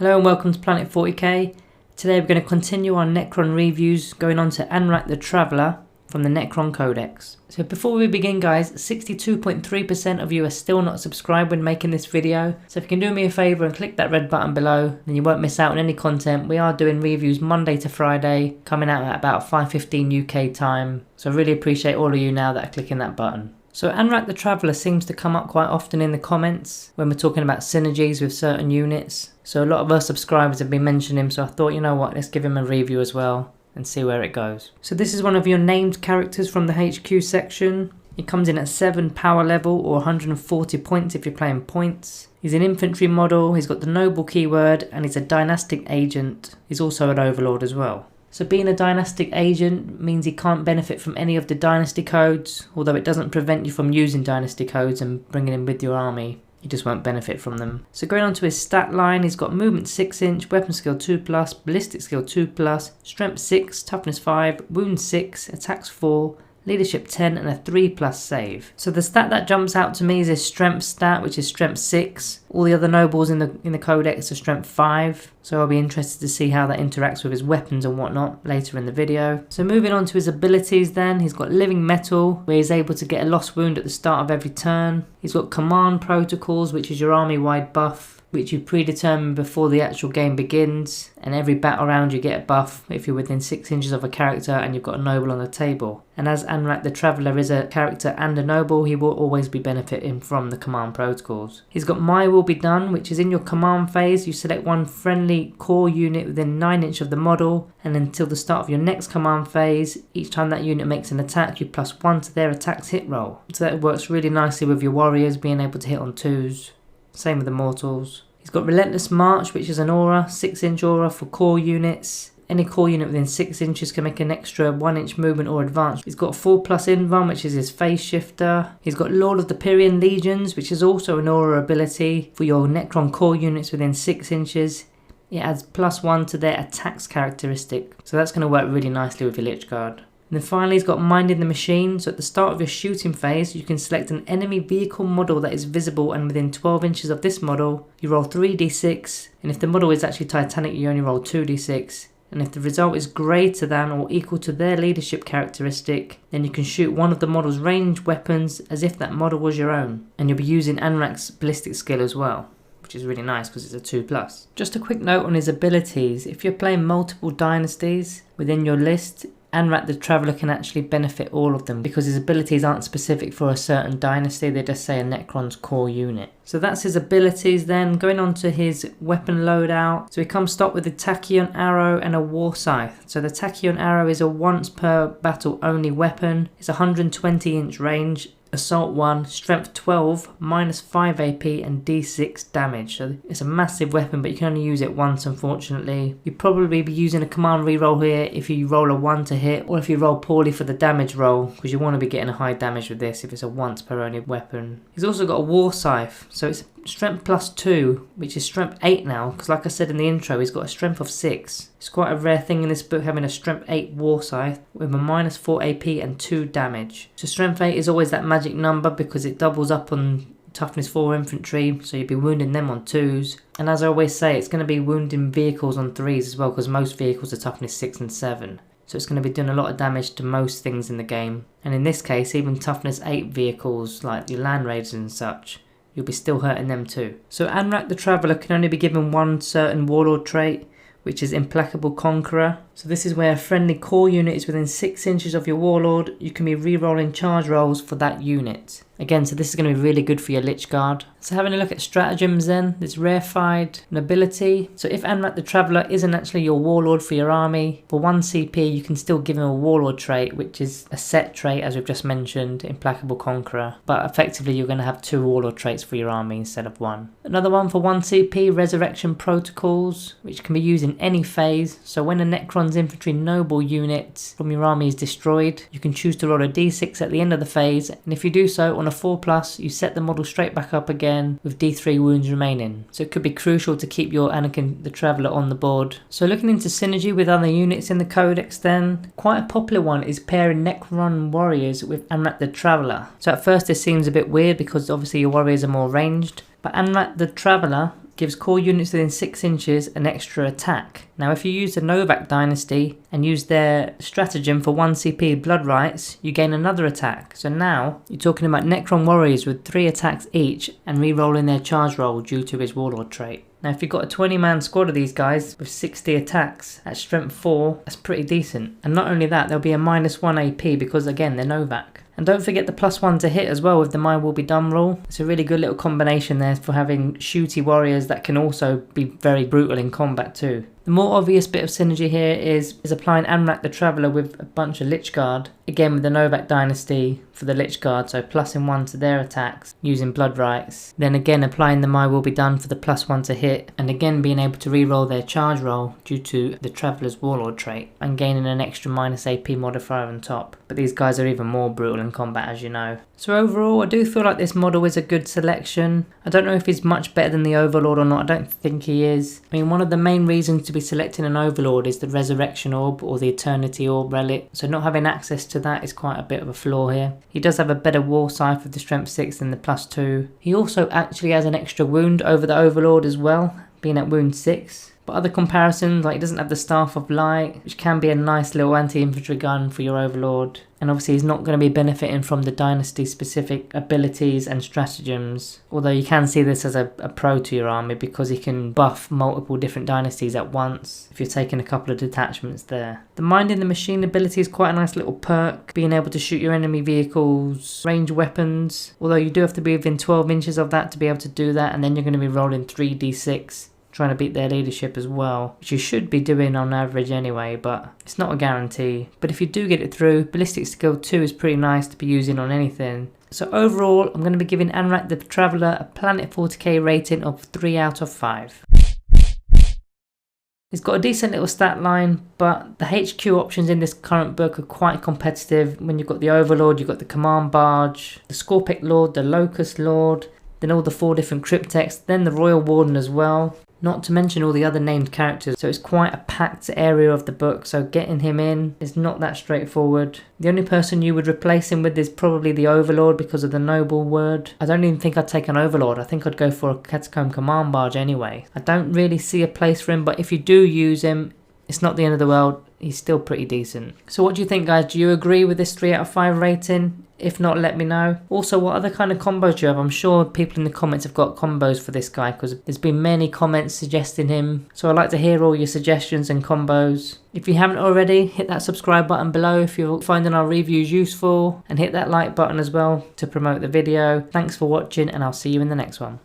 Hello and welcome to Planet 40k. Today we're going to continue our Necron reviews, going on to Anrak the Traveller from the Necron Codex. So before we begin guys, 62.3% of you are still not subscribed when making this video. So if you can do me a favour and click that red button below, then you won't miss out on any content. We are doing reviews Monday to Friday, coming out at about 5:15 UK time. So I really appreciate all of you now that are clicking that button. So Anrak the Traveller seems to come up quite often in the comments when we're talking about synergies with certain units. So a lot of our subscribers have been mentioning him, so I thought, you know what, let's give him a review as well and see where it goes. So this is one of your named characters from the HQ section. He comes in at 7 power level or 140 points if you're playing points. He's an infantry model, he's got the noble keyword, and he's a dynastic agent. He's also an overlord as well. So being a dynastic agent means he can't benefit from any of the dynasty codes, although it doesn't prevent you from using dynasty codes and bringing them with your army. You just won't benefit from them. So going on to his stat line, he's got movement 6-inch, weapon skill 2+, ballistic skill 2+, strength 6, toughness 5, wound 6, attacks 4, leadership 10 and a 3+ save. So the stat that jumps out to me is his strength stat, which is strength 6. All the other nobles in the codex are strength 5. So I'll be interested to see how that interacts with his weapons and whatnot later in the video. So moving on to his abilities then, he's got living metal, where he's able to get a lost wound at the start of every turn. He's got command protocols, which is your army wide buff, which you predetermine before the actual game begins, and every battle round you get a buff if you're within 6 inches of a character and you've got a noble on the table. And as Anrak the Traveller is a character and a noble, he will always be benefiting from the command protocols. He's got My Will Be Done, which is in your command phase, you select one friendly core unit within 9 inches of the model, and until the start of your next command phase, each time that unit makes an attack, you +1 to their attack's hit roll. So that works really nicely with your warriors being able to hit on 2s. Same with the mortals. He's got Relentless March, which is an aura, 6-inch aura for core units. Any core unit within 6 inches can make an extra 1-inch movement or advance. He's got 4+ invuln, which is his phase shifter. He's got Lord of the Pyrian Legions, which is also an aura ability for your Necron core units within 6 inches. It adds +1 to their attacks characteristic. So that's going to work really nicely with your Lich Guard. And then finally he's got Minding the Machine, so at the start of your shooting phase you can select an enemy vehicle model that is visible, and within 12 inches of this model you roll 3d6, and if the model is actually Titanic you only roll 2d6, and if the result is greater than or equal to their leadership characteristic, then you can shoot one of the model's ranged weapons as if that model was your own, and you'll be using Anrak's ballistic skill as well, which is really nice because it's a 2+. Just a quick note on his abilities: if you're playing multiple dynasties within your list, Anrak the Traveller can actually benefit all of them because his abilities aren't specific for a certain dynasty, they just say a Necron's core unit. So that's his abilities then. Going on to his weapon loadout. So he comes stocked with a Tachyon arrow and a war scythe. So the Tachyon arrow is a once per battle only weapon. It's 120-inch range. Assault 1, Strength 12, -5 AP and D6 damage. So it's a massive weapon, but you can only use it once unfortunately. You'd probably be using a command reroll here if you roll a 1 to hit, or if you roll poorly for the damage roll, because you want to be getting a high damage with this if it's a once per only weapon. He's also got a war scythe, so it's Strength +2, which is Strength 8 now, because like I said in the intro, he's got a Strength of 6. It's quite a rare thing in this book having a Strength 8 war scythe with a -4 AP and 2 damage. So Strength 8 is always that magic number because it doubles up on toughness 4 infantry, so you'll be wounding them on 2s. And as I always say, it's going to be wounding vehicles on 3s as well, because most vehicles are toughness 6 and 7. So it's going to be doing a lot of damage to most things in the game. And in this case, even toughness 8 vehicles like your land raiders and such, you'll be still hurting them too. So Anrak the Traveller can only be given one certain warlord trait, which is Implacable Conqueror. So this is where a friendly core unit is within 6 inches of your warlord. You can be re-rolling charge rolls for that unit. Again, so this is going to be really good for your Lich Guard. So having a look at stratagems then, there's rarefied nobility. So if Anrak the Traveller isn't actually your warlord for your army, for 1 CP you can still give him a warlord trait, which is a set trait as we've just mentioned, Implacable Conqueror. But effectively you're going to have 2 warlord traits for your army instead of 1. Another one for 1 CP, Resurrection Protocols, which can be used in any phase. So when a Necron's infantry noble unit from your army is destroyed, you can choose to roll a d6 at the end of the phase, and if you do so on a 4+, you set the model straight back up again with D3 wounds remaining. So it could be crucial to keep your Anakin the Traveller on the board. So looking into synergy with other units in the Codex then, quite a popular one is pairing Necron warriors with Anrak the Traveller. So at first this seems a bit weird because obviously your warriors are more ranged, but Anrak the Traveller gives core units within 6 inches an extra attack. Now if you use the Novak dynasty and use their stratagem for 1 CP blood rights, you gain another attack. So now you're talking about Necron warriors with 3 attacks each and re-rolling their charge roll due to his warlord trait. Now if you've got a 20-man squad of these guys with 60 attacks at strength 4, that's pretty decent. And not only that, there'll be a -1 AP because again they're Novak. And don't forget the +1 to hit as well with the My Will Be Done rule. It's a really good little combination there for having shooty warriors that can also be very brutal in combat too. The more obvious bit of synergy here is applying Anrak the Traveller with a bunch of Lich Guard. Again with the Novak dynasty for the Lich Guard, so +1 to their attacks using blood rights. Then again applying the My Will Be Done for the +1 to hit, and again being able to re-roll their charge roll due to the Traveller's Warlord trait, and gaining an extra -AP modifier on top. But these guys are even more brutal in combat, as you know. So overall I do feel like this model is a good selection. I don't know if he's much better than the Overlord or not, I don't think he is. I mean, one of the main reasons to be selecting an Overlord is the Resurrection Orb or the Eternity Orb relic, so not having access to that is quite a bit of a flaw here. He does have a better War Scythe with the strength 6 than the +2. He also actually has an extra wound over the Overlord as well, being at wound 6. But other comparisons, like he doesn't have the Staff of Light, which can be a nice little anti-infantry gun for your Overlord. And obviously he's not going to be benefiting from the dynasty specific abilities and stratagems. Although you can see this as a pro to your army because he can buff multiple different dynasties at once if you're taking a couple of detachments there. The Minding the Machine ability is quite a nice little perk, being able to shoot your enemy vehicles, range weapons. Although you do have to be within 12 inches of that to be able to do that, and then you're going to be rolling 3d6. Trying to beat their leadership as well, which you should be doing on average anyway, but it's not a guarantee. But if you do get it through, Ballistic Skill 2 is pretty nice to be using on anything. So overall, I'm going to be giving Anrak the Traveller a Planet 40k rating of 3 out of 5. It's got a decent little stat line, but the HQ options in this current book are quite competitive. When you've got the Overlord, you've got the Command Barge, the Scorpic Lord, the Locust Lord, then all the 4 different cryptex, then the Royal Warden as well. Not to mention all the other named characters, so it's quite a packed area of the book, so getting him in is not that straightforward. The only person you would replace him with is probably the Overlord because of the Noble word. I don't even think I'd take an Overlord, I think I'd go for a Catacomb Command Barge anyway. I don't really see a place for him, but if you do use him, it's not the end of the world, he's still pretty decent. So what do you think, guys? Do you agree with this 3 out of 5 rating? If not, let me know. Also, what other kind of combos do you have? I'm sure people in the comments have got combos for this guy because there's been many comments suggesting him. So I'd like to hear all your suggestions and combos. If you haven't already, hit that subscribe button below if you're finding our reviews useful. And hit that like button as well to promote the video. Thanks for watching and I'll see you in the next one.